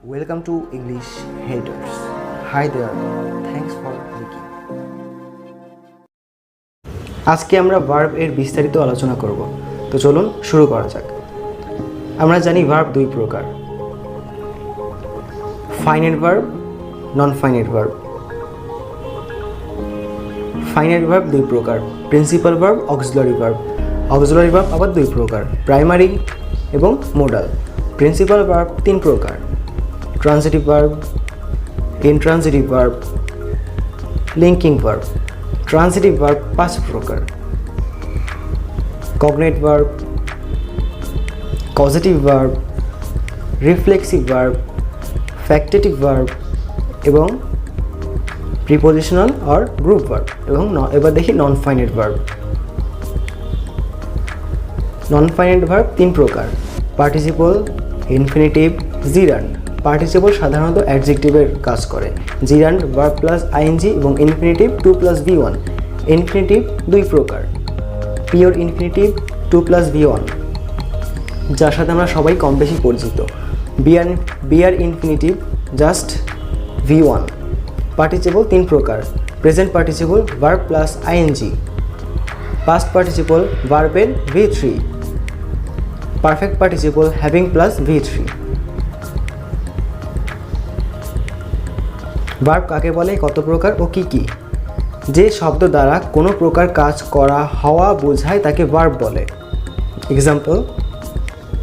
Welcome to English Haters. Hi there. Thanks for clicking. আজকে আমরা verb এর বিস্তারিত আলোচনা করব। তো চলুন শুরু করা যাক। আমরা জানি ভার্ব দুই প্রকার, ফাইনাইট ভার্ব, নন ফাইনাইট ভার্ব। ফাইনাইট ভার্ব দুই প্রকার, principal verb, auxiliary verb. Auxiliary verb আবার দুই প্রকার, প্রাইমারি এবং মোডাল। প্রিন্সিপাল ভার্ব তিন প্রকার, transitive verb, intransitive verb, linking verb. Transitive verb পাঁচ প্রকার, cognate verb, causative verb, reflexive verb, factitive verb এবং প্রিপোজিশনাল অর গ্রুপ ভার্ব। এবং এবার দেখি নন ফাইনাইট ভার্ব। নন ফাইনাইট ভার্ব তিন প্রকার, পার্টিসিপল, ইনফিনিটিভ, জিরান্ড। পার্টিসিপল সাধারণত অ্যাডজেক্টিভের কাজ করে, জিরান্ড ভার্ব প্লাস আইএনজি এবং ইনফিনিটিভ 2+V1। ইনফিনিটিভ দুই প্রকার, পিওর ইনফিনিটিভ 2+V1, যার সাথে আমরা সবাই কম বেশি পরিচিত। BR infinitive just V1। Participle তিন প্রকার, present participle verb plus ING, past participle ভার্বের V3, perfect participle having plus V3। Verb কাকে বলে, কত প্রকার ও কি কি? যে শব্দ দ্বারা কোনো প্রকার কাজ করা হওয়া বোঝায় তাকে ভার্ব বলে। Example,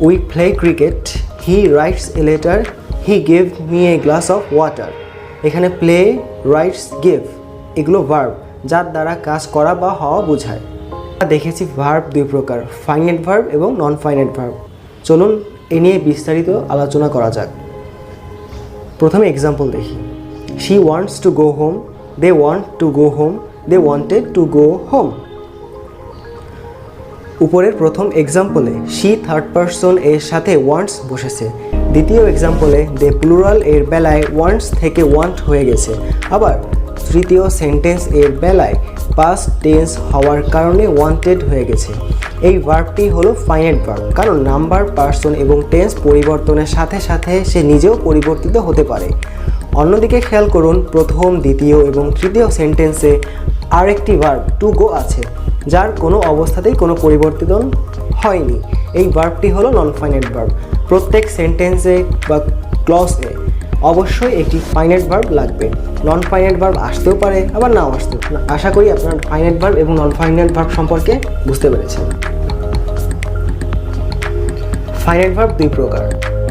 we play cricket, he writes a letter, he gave me a glass of water. এখানে প্লে, রাইটস, গিভ এগুলো ভার্ব যার দ্বারা কাজ করা বা হওয়া বোঝায়। আমরা দেখেছি ভার্ব দুই প্রকার, ফাইনাইট ভার্ব এবং নন ফাইনাইট ভার্ব। চলুন এ নিয়ে বিস্তারিত আলোচনা করা যাক। প্রথমে এক্সাম্পল দেখি। She wants to go home, they want to go home, they wanted to go home। উপরের প্রথম এক্সাম্পলে she থার্ড পারসন এর সাথে wants বসেছে। দ্বিতীয় এক্সাম্পলে দে প্লুরাল এর বেলায় wants থেকে want হয়ে গেছে। আবার তৃতীয় সেন্টেন্স এর বেলায় পাস্ট টেন্স হওয়ার কারণে wanted হয়ে গেছে। এই ভার্বটি হলো ফাইনাইট ভার্ব, কারণ নাম্বার, পারসন এবং টেন্স পরিবর্তনের সাথে সাথে সে নিজেও পরিবর্তিত হতে পারে। অন্যদিকে খেয়াল করুন, প্রথম, দ্বিতীয় এবং তৃতীয় সেন্টেন্সে আরেকটি ভার্ব টু গো আছে, যার কোনো অবস্থাতেই কোনো পরিবর্তন হয়নি। এই ভার্বটি হলো নন ফাইনাইট ভার্ব। প্রত্যেক সেন্টেন্সে বা ক্লজে অবশ্যই একটি ফাইনাইট ভার্ব লাগবে। নন ফাইনাইট ভার্ব আসতেও পারে, আবার নাও আসতেও। আশা করি আপনারা ফাইনাইট ভার্ব এবং নন ফাইনাইট ভার্ব সম্পর্কে বুঝতে পেরেছেন। ফাইনাইট ভার্ব দুই প্রকার,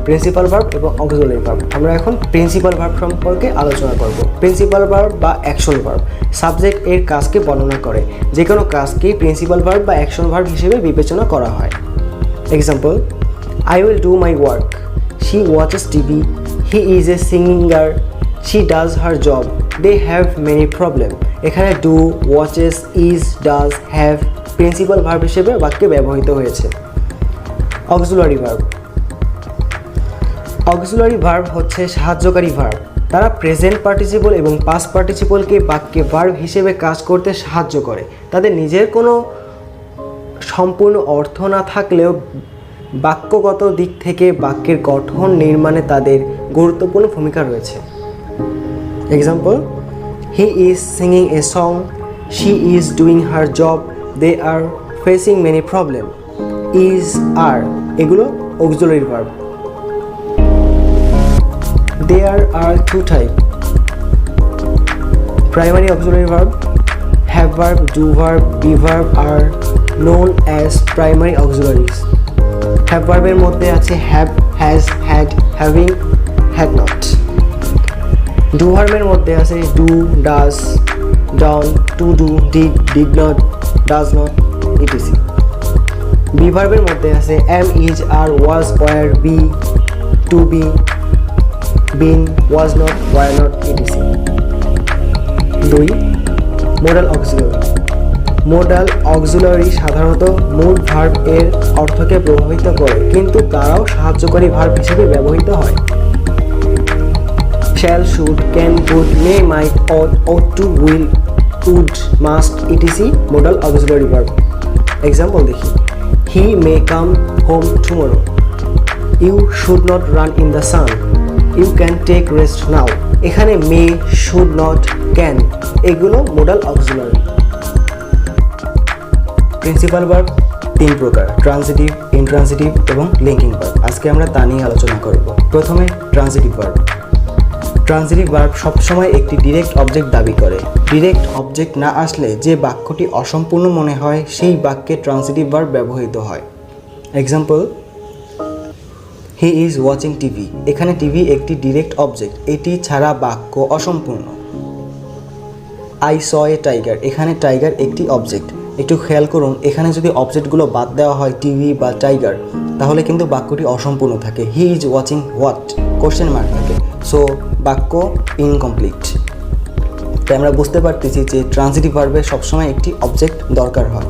প্রিন্সিপাল ভার্ব এবং অক্সিলারি ভার্ব। আমরা এখন প্রিন্সিপাল ভার্ব সম্পর্কে আলোচনা করব। প্রিন্সিপাল ভার্ব বা অ্যাকশন ভার্ব সাবজেক্ট এর কাজকে বর্ণনা করে। যে কোনো কাজকেই প্রিন্সিপাল ভার্ব বা অ্যাকশন ভার্ব হিসেবে বিবেচনা করা হয়। Example, I will do my work, she watches TV, he is a singer, she does her job, they have many problem. এখানে do, watches, is, does, have principal verb হিসেবে বাক্যে ব্যবহৃত হয়েছে। Auxiliary verb. অক্সিলারি ভার্ব হচ্ছে সাহায্যকারী verb. তারা present participle এবং past পার্টিসিপলকে বাক্যে ভার্ব হিসেবে কাজ করতে সাহায্য করে। তাদের নিজের কোনো সম্পূর্ণ অর্থ না থাকলেও বাক্যগত দিক থেকে বাক্যের গঠন নির্মাণে তাদের গুরুত্বপূর্ণ ভূমিকা রয়েছে। Example, he is singing a song, she is doing her job, they are facing many problem. Is, are এগুলো auxiliary verb. There are two types, primary auxiliary verb, have verb, do verb, be verb are known as primary auxiliaries. Have verb এর মধ্যে আছে have, has, had, having, had not. Do verb এর মধ্যে আছে do, does, done, to do, did not, does not, etc. Be verb এর মধ্যে আছে am, is, are, was, were, be, to be, been, was not, were not, etc. 2. Modal auxiliary. Modal auxiliary সাধারণত মূল verb এর অর্থকে প্রভাবিত করে, কিন্তু তারাও সাহায্যকারী ভার্ব হিসেবে ব্যবহৃত হয়। shall, should, can, would, may, might, ought to, will, would, must, etc. Modal auxiliary verb. Example দেখি। He may come home tomorrow. You should not run in the sun. You can take rest now, এখানে may, should not, can এগুলো modal auxiliary. Principal verb 3 প্রকার, transitive, intransitive এবং linking verb. আজকে আমরা তা নিয়ে আলোচনা করব। প্রথমে ট্রান্সিটিভ ভার্ব। ট্রান্সিটিভ ভার্ব সবসময় একটি ডিরেক্ট অবজেক্ট দাবি করে। ডিরেক্ট অবজেক্ট না আসলে যে বাক্যটি অসম্পূর্ণ মনে হয় সেই বাক্যে ট্রান্সিটিভ ভার্ব ব্যবহৃত হয়। Example, he is watching TV, এখানে টিভি একটি ডিরেক্ট অবজেক্ট, এটি ছাড়া বাক্য অসম্পূর্ণ। আই স এ টাইগার, এখানে টাইগার একটি অবজেক্ট। একটু খেয়াল করুন, এখানে যদি অবজেক্টগুলো বাদ দেওয়া হয় টিভি বা টাইগার তাহলে কিন্তু বাক্যটি অসম্পূর্ণ থাকে। He is watching what, question mark থাকে, সো বাক্য ইনকমপ্লিট। তাই আমরা বুঝতে পারতেছি যে ট্রান্সিটিভ ভার্বে সবসময় একটি অবজেক্ট দরকার হয়।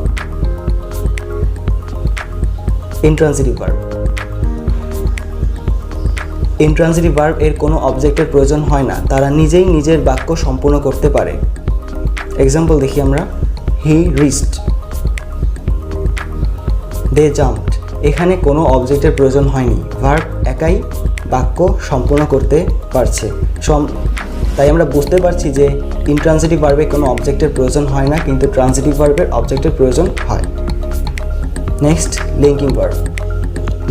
Intransitive verb. ইনট্রান্সিটিভ ভার্ব এর কোনো অবজেক্টের প্রয়োজন হয় না, তারা নিজেই নিজের বাক্য সম্পূর্ণ করতে পারে। এক্সাম্পল দেখি আমরা, হি রিচড, দে জাম্পড, এখানে কোনো অবজেক্টের প্রয়োজন হয়নি, ভার্ব একাই বাক্য সম্পূর্ণ করতে পারছে। তাই আমরা বুঝতে পারছি যে ইনট্রান্সিটিভ ভার্বে কোনো অবজেক্টের প্রয়োজন হয় না, কিন্তু ট্রান্সিটিভ ভার্বের অবজেক্টের প্রয়োজন হয়। Next, linking verb.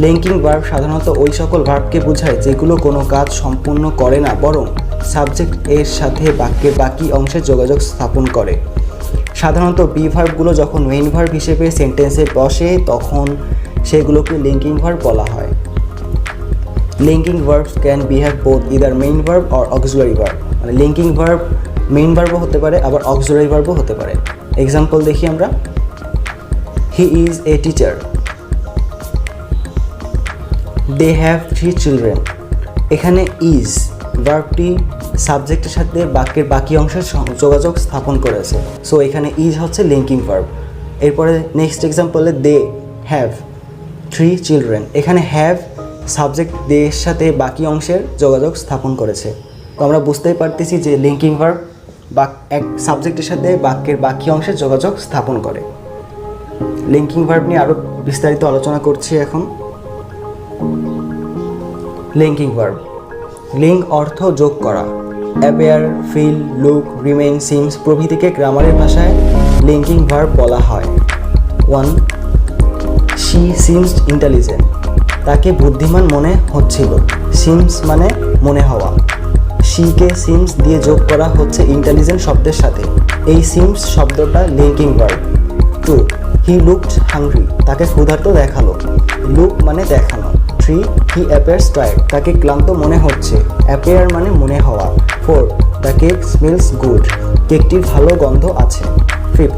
Linking verb সাধারণত ওই সকল ভার্বকে বোঝায় যেগুলো কোনো কাজ সম্পূর্ণ করে না, বরং সাবজেক্ট এর সাথে বাক্যের বাকি অংশে যোগাযোগ স্থাপন করে। সাধারণত বি ভার্বগুলো যখন মেইন ভার্ব হিসেবে সেন্টেন্সে বসে তখন সেগুলোকে লিঙ্কিং ভার্ব বলা হয়। Linking verbs can behave both either main verb or auxiliary verb, মানে লিঙ্কিং ভার্ব মেইন ভার্বও হতে পারে আবার অক্সিলারি ভার্বও হতে পারে। এক্সাম্পল দেখি আমরা, he is a teacher, they have 3 children, এখানে ইজ ভার্বটি সাবজেক্টের সাথে বাক্যের বাকি অংশের যোগাযোগ স্থাপন করেছে, সো এখানে ইজ হচ্ছে লিঙ্কিং ভার্ব। এরপরে নেক্সট এক্সাম্পলে, দে হ্যাভ 3 চিলড্রেন, এখানে হ্যাভ সাবজেক্ট দে এর সাথে বাকি অংশের যোগাযোগ স্থাপন করেছে। তো আমরা বুঝতেই পারতেছি যে লিঙ্কিং ভার্ব এক সাবজেক্টের সাথে বাক্যের বাকি অংশের যোগাযোগ স্থাপন করে। লিঙ্কিং ভার্ব নিয়ে আরও বিস্তারিত আলোচনা করছি এখন। Linking verb. লিঙ্ক অর্থ যোগ করা। Appear, feel, look, remain, seems প্রভৃতিকে গ্রামারের ভাষায় লিঙ্কিং ভার্ব বলা হয়। 1. শি সিমসড ইন্টেলিজেন্ট, তাকে বুদ্ধিমান মনে হচ্ছিল। সিমস মানে মনে হওয়া। শিকে সিমস দিয়ে যোগ করা হচ্ছে ইন্টেলিজেন্ট শব্দের সাথে, এই সিমস শব্দটা linking verb. 2. He looked hungry, তাকে ক্ষুধার্ত দেখালো। লুক মানে দেখানো। 3. হি অ্যাপিয়ার্স টায়ার্ড, তাকে ক্লান্ত মনে হচ্ছে। অ্যাপিয়ার মানে মনে হওয়া। 4. দ্য কেক স্মেলস গুড, কেকটির ভালো গন্ধ আছে। 5.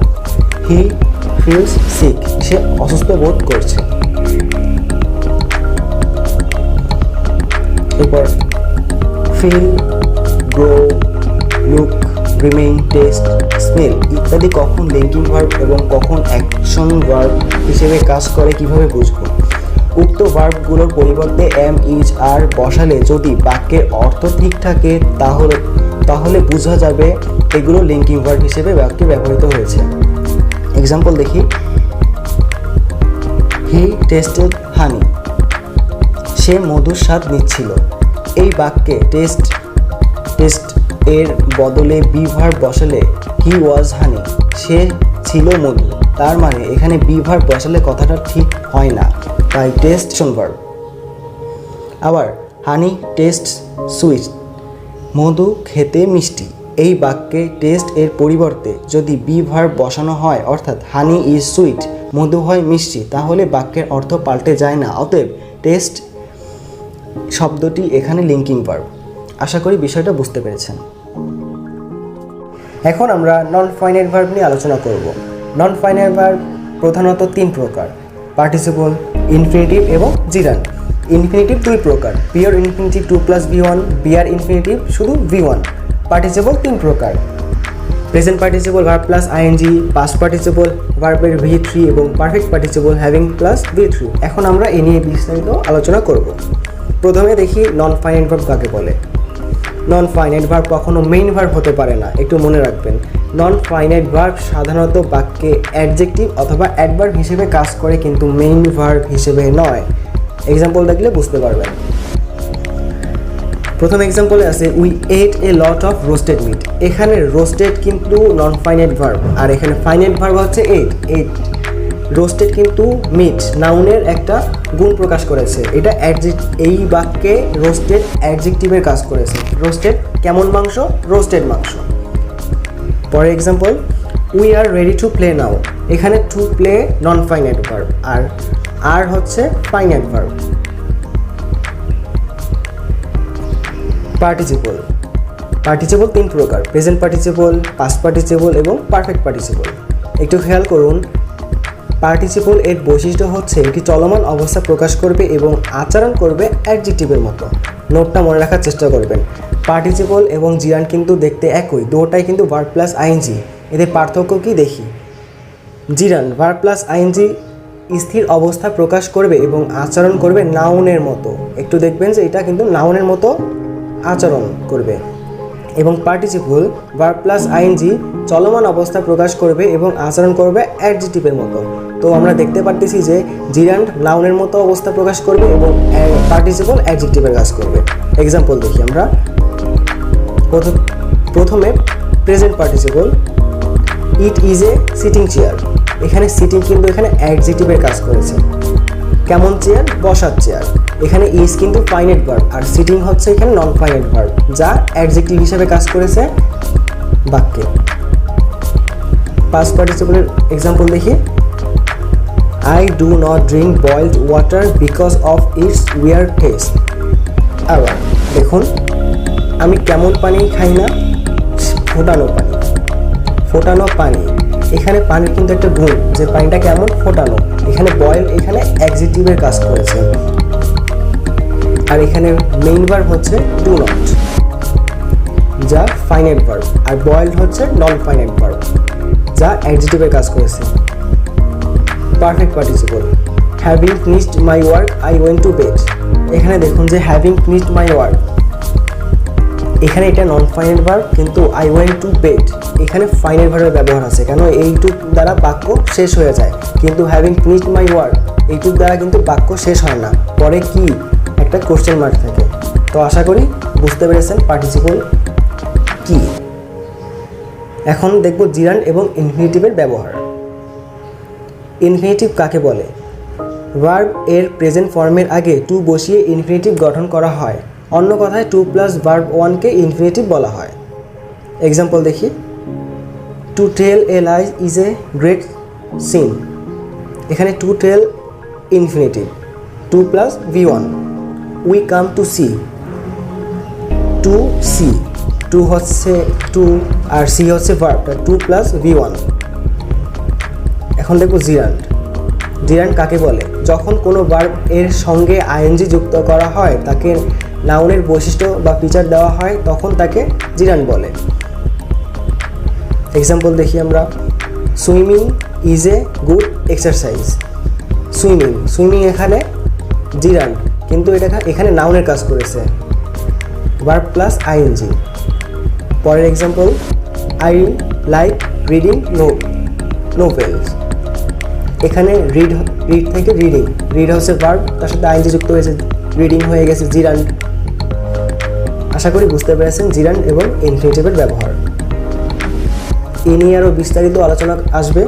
হি ফিলস সিক, সে অসুস্থ বোধ করছে। এরপর feel, grow, look, remain, taste, smell ইত্যাদি কখন লিঙ্কিং ভার্ব এবং কখন অ্যাকশন ভার্ব হিসেবে কাজ করে কিভাবে বুঝব? উক্ত ভার্বগুলোর পরিবর্তে এম, ইজ, আর বসালে যদি বাক্যের অর্থ ঠিক থাকে তাহলে বোঝা যাবে এগুলো লিঙ্কিং ভার্ব হিসেবে বাক্যে ব্যবহৃত হয়েছে। এক্সাম্পল দেখি, হি টেস্টেড হানি, সে মধুর স্বাদ নিচ্ছিল। এই বাক্যে টেস্ট এর বদলে বি ভার্ব বসালে হি ওয়াজ হানি, সে ছিল মধু। তার মানে এখানে বি ভার্ব বসালে কথাটা ঠিক হয় না, তাই টেস্ট ভার্ব। আবার হানি টেস্ট সুইট, মধু খেতে মিষ্টি। এই বাক্যে টেস্ট এর পরিবর্তে যদি বি ভার্ব বসানো হয়, অর্থাৎ হানি ইজ সুইট, মধু হয় মিষ্টি, তাহলে বাক্যের অর্থ পাল্টে যায় না। অতএব টেস্ট শব্দটি এখানে লিঙ্কিং ভার্ব। আশা করি বিষয়টা বুঝতে পেরেছেন। এখন আমরা নন ফাইনাইট ভার্ব নিয়ে আলোচনা করব। নন ফাইনাইট ভার্ব প্রধানত 3 প্রকার, পার্টিসিপল, ইনফিনিটিভ এবং জিরান্ড। ইনফিনিটিভ 2 প্রকার, pure infinitive 2 + V1, BR infinitive শুধু V1। পার্টিসিপল 3 প্রকার, present participle verb plus ING, past participle ভার্বের V3 এবং perfect participle having plus V3। এখন আমরা এ নিয়ে বিস্তারিত আলোচনা করব। প্রথমে দেখি নন ফাইনাইট ভার্ব কাকে বলে। নন ফাইনাইট ভার্ব কখনো মেইন ভার্ব হতে পারে না, একটু মনে রাখবেন। নন ফাইনাইট ভার্ব সাধারণত বাক্যে অ্যাডজেক্টিভ অথবা অ্যাডভার্ব হিসেবে কাজ করে, কিন্তু মেইন ভার্ব হিসেবে নয়। এক্সাম্পল দেখলে বুঝতে পারবেন। প্রথম এক্সাম্পলে আছে we ate a lot of roasted meat. এখানে রোস্টেড কিন্তু নন ফাইনাইট ভার্ব, আর এখানে ফাইনাইট ভার্ব হচ্ছে এট। রোস্টেড কিন্তু মিট নাউনের একটা গুণ প্রকাশ করেছে, এটা এই বাক্যে রোস্টেড অ্যাডজেক্টিভের কাজ করেছে। রোস্টেড কেমন মাংস? রোস্টেড মাংস। পরের example we are ready to play now. এখানে to play non finite verb, are হচ্ছে ফাইনাইট ভার্ব। পার্টিসিপল তিন প্রকার, প্রেজেন্ট পার্টিসিপল, পাস্ট পার্টিসিপল এবং পারফেক্ট পার্টিসিপল। একটু খেয়াল করুন, পার্টিসিপল এর বৈশিষ্ট্য হচ্ছে এটি চলমান অবস্থা প্রকাশ করবে এবং আচরণ করবে অ্যাডজেক্টিভের মতো। নোটটা মনে রাখার চেষ্টা করবেন। পার্টিসিপল এবং জিরান্ড কিন্তু দেখতে একই, দুটোটাই কিন্তু ভার্ব প্লাস আইএনজি। এদের পার্থক্য কি দেখি। জিরান্ড ভার্ব প্লাস আইএনজি স্থির অবস্থা প্রকাশ করবে এবং আচরণ করবে নাউনের মতো। একটু দেখবেন যে এটা কিন্তু নাউনের মতো আচরণ করবে। এবং পার্টিসিপল ভার্ব প্লাস আইএনজি চলমান অবস্থা প্রকাশ করবে এবং আচরণ করবে অ্যাডজেক্টিভের মতো। তো আমরা দেখতে পারতেছি যে জিরান্ড নাউনের মতো অবস্থা প্রকাশ করবে এবং পার্টিসিপল অ্যাডজেক্টিভের কাজ করবে। এক্সাম্পল দেখি আমরা। প্রথমে present participle, it is a sitting chair. এখানে সিটিং কিন্তু এখানে অ্যাডজেক্টিভের কাজ করেছে। কেমন চেয়ার? বসার চেয়ার। এখানে ইজ কিন্তু ফাইনাইট ভার্ব, আর সিটিং হচ্ছে এখানে নন ফাইনাইট ভার্ব, যা অ্যাডজেক্টিভ হিসেবে কাজ করেছে বাক্যে। পাস্ট পার্টিসিপলের এক্সাম্পল দেখি। I do not drink boiled water because of its weird test. আবার দেখুন, আমি কেমন পানি খাই না? ফোটানো পানি। এখানে পানির কিন্তু একটা গুণ, যে পানিটা কেমন? ফোটানো। এখানে বয়েল এখানে অ্যাডজেক্টিভের কাজ করেছে, আর এখানে মেইন ভার্ব হচ্ছে ডু নট, যা ফাইনাইট ভার্ব, আর বয়েলড হচ্ছে নন ফাইনাইট ভার্ব, যা অ্যাডজেক্টিভের কাজ করেছে। Perfect participle, having finished my work I went to bed. এখানে দেখুন যে হ্যাভিং ফিনিশড মাই ওয়ার্ক, এখানে এটা নন ফাইনাইট ভার্ব, কিন্তু আই ওয়েন্ট টু বেড এখানে ফাইনাইট ভার্বের ব্যবহার আছে। কেন? এইটুক দ্বারা বাক্য শেষ হয়ে যায়, কিন্তু হ্যাভিং ফিনিশড মাই ওয়ার্ক এইটুক দ্বারা কিন্তু বাক্য শেষ হয় না, পরে কি একটা কোশ্চেন মার্ক থাকে। তো আশা করি বুঝতে পেরেছেন পার্টিসিপল কি। এখন দেখব জিরান্ড এবং ইনফিনিটিভের ব্যবহার। ইনফিনিটিভ কাকে বলে? ভার্ব এর প্রেজেন্ট ফর্মের আগে টু বসিয়ে ইনফিনিটিভ গঠন করা হয়। অন্য কথায় টু প্লাস ভার্ব ওয়ানকে ইনফিনিটিভ বলা হয়। এক্সাম্পল দেখি। To tell a lie is a great sin. এখানে to tell infinitive, to plus V1। We come to see, to see, to হচ্ছে টু আর সি হচ্ছে ভার্বটা, টু প্লাস V1। এখন দেখো জিরান্ড কাকে বলে? যখন কোনো ভার্ব এর সঙ্গে আইএনজি যুক্ত করা হয়, তাকে নাউনের বৈশিষ্ট্য বা ফিচার দেওয়া হয়, তখন তাকে জিরান্ড বলে। এক্সাম্পল দেখি আমরা। Swimming is a good exercise. Swimming এখানে জিরান্ড, কিন্তু এখানে নাউনের কাজ করেছে, ভার্ব প্লাস আইএনজি। পরের example, I like reading novels. এখানে রিড থেকে রিড হচ্ছে ভার্ব, তার সাথে আইএনজি যুক্ত হয়েছে, রিডিং হয়ে গেছে জিরান্ড। আশা করি বুঝতে পেরেছেন জিরান্ড এবং ইনফিনিটিভের ব্যবহার। এ নিয়ে আরও বিস্তারিত আলোচনা আসবে।